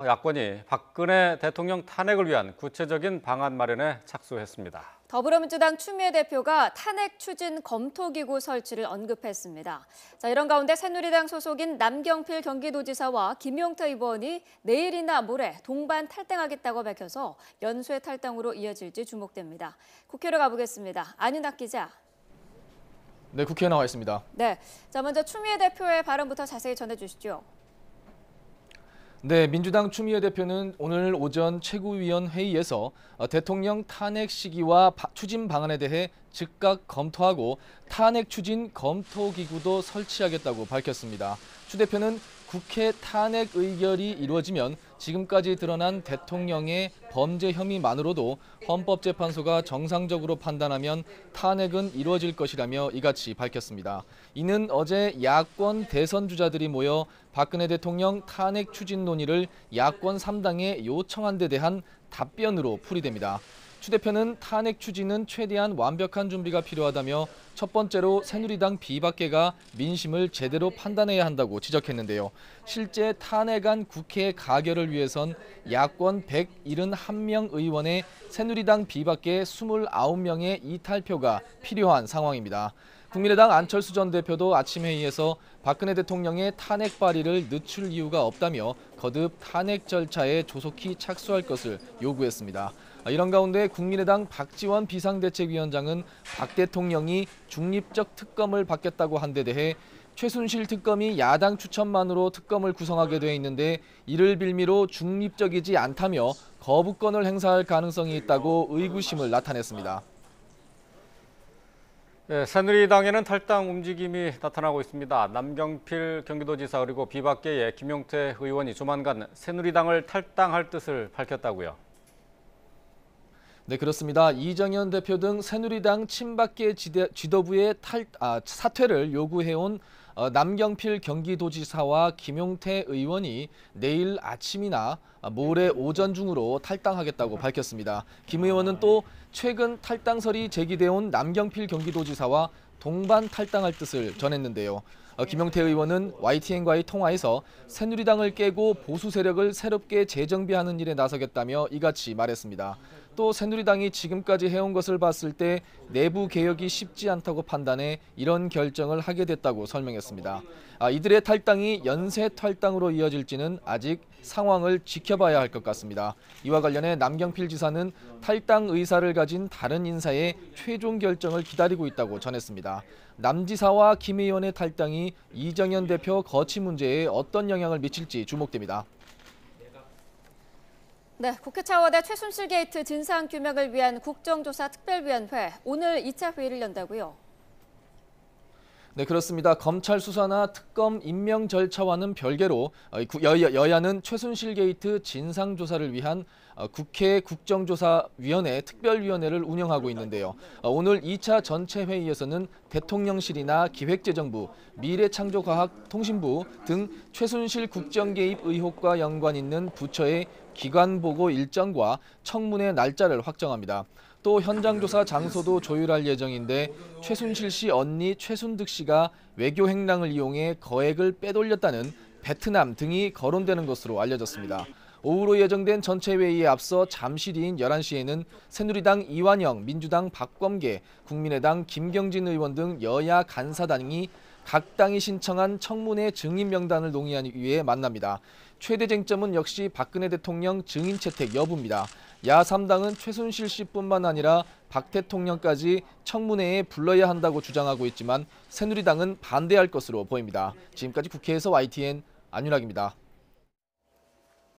야권이 박근혜 대통령 탄핵을 위한 구체적인 방안 마련에 착수했습니다. 더불어민주당 추미애 대표가 탄핵 추진 검토기구 설치를 언급했습니다. 이런 가운데 새누리당 소속인 남경필 경기도지사와 김용태 의원이 내일이나 모레 동반 탈당하겠다고 밝혀서 연쇄 탈당으로 이어질지 주목됩니다. 국회로 가보겠습니다. 안윤학 기자. 네, 국회에 나와 있습니다. 네, 먼저 추미애 대표의 발언부터 자세히 전해주시죠. 네, 민주당 추미애 대표는 오늘 오전 최고위원 회의에서 대통령 탄핵 시기와 추진 방안에 대해 즉각 검토하고 탄핵 추진 검토기구도 설치하겠다고 밝혔습니다. 추 대표는 국회 탄핵 의결이 이루어지면 지금까지 드러난 대통령의 범죄 혐의만으로도 헌법재판소가 정상적으로 판단하면 탄핵은 이루어질 것이라며 이같이 밝혔습니다. 이는 어제 야권 대선 주자들이 모여 박근혜 대통령 탄핵 추진 논의를 야권 3당에 요청한 데 대한 답변으로 풀이됩니다. 추 대표는 탄핵 추진은 최대한 완벽한 준비가 필요하다며 첫 번째로 새누리당 비박계가 민심을 제대로 판단해야 한다고 지적했는데요. 실제 탄핵안 국회 가결을 위해선 야권 171명 의원의 새누리당 비박계 29명의 이탈표가 필요한 상황입니다. 국민의당 안철수 전 대표도 아침 회의에서 박근혜 대통령의 탄핵 발의를 늦출 이유가 없다며 거듭 탄핵 절차에 조속히 착수할 것을 요구했습니다. 이런 가운데 국민의당 박지원 비상대책위원장은 박 대통령이 중립적 특검을 받겠다고 한 데 대해 최순실 특검이 야당 추천만으로 특검을 구성하게 돼 있는데 이를 빌미로 중립적이지 않다며 거부권을 행사할 가능성이 있다고 의구심을 나타냈습니다. 네, 새누리당에는 탈당 움직임이 나타나고 있습니다. 남경필 경기도지사 그리고 비박계의 김용태 의원이 조만간 새누리당을 탈당할 뜻을 밝혔다고요. 네, 그렇습니다. 이정현 대표 등 새누리당 친박계 지도부의 사퇴를 요구해온 남경필 경기도지사와 김용태 의원이 내일 아침이나 모레 오전 중으로 탈당하겠다고 밝혔습니다. 김 의원은 또 최근 탈당설이 제기돼온 남경필 경기도지사와 동반 탈당할 뜻을 전했는데요. 김용태 의원은 YTN과의 통화에서 새누리당을 깨고 보수 세력을 새롭게 재정비하는 일에 나서겠다며 이같이 말했습니다. 또 새누리당이 지금까지 해온 것을 봤을 때 내부 개혁이 쉽지 않다고 판단해 이런 결정을 하게 됐다고 설명했습니다. 이들의 탈당이 연쇄 탈당으로 이어질지는 아직 상황을 지켜봐야 할 것 같습니다. 이와 관련해 남경필 지사는 탈당 의사를 가진 다른 인사의 최종 결정을 기다리고 있다고 전했습니다. 남 지사와 김 의원의 탈당이 이정현 대표 거취 문제에 어떤 영향을 미칠지 주목됩니다. 네, 국회 차원의 최순실 게이트 진상규명을 위한 국정조사 특별위원회 오늘 2차 회의를 연다고요? 네, 그렇습니다. 검찰 수사나 특검 임명 절차와는 별개로 여야는 최순실 게이트 진상조사를 위한 국회 국정조사위원회 특별위원회를 운영하고 있는데요. 오늘 2차 전체 회의에서는 대통령실이나 기획재정부, 미래창조과학통신부 등 최순실 국정 개입 의혹과 연관 있는 부처의 기관 보고 일정과 청문회 날짜를 확정합니다. 또 현장 조사 장소도 조율할 예정인데 최순실 씨 언니 최순득 씨가 외교 행랑을 이용해 거액을 빼돌렸다는 베트남 등이 거론되는 것으로 알려졌습니다. 오후로 예정된 전체 회의에 앞서 잠시 뒤인 11시에는 새누리당 이완영, 민주당 박범계, 국민의당 김경진 의원 등 여야 간사당이 각 당이 신청한 청문회 증인 명단을 논의하기 위해 만납니다. 최대 쟁점은 역시 박근혜 대통령 증인 채택 여부입니다. 야 3당은 최순실 씨뿐만 아니라 박 대통령까지 청문회에 불러야 한다고 주장하고 있지만 새누리당은 반대할 것으로 보입니다. 지금까지 국회에서 YTN 안윤학입니다.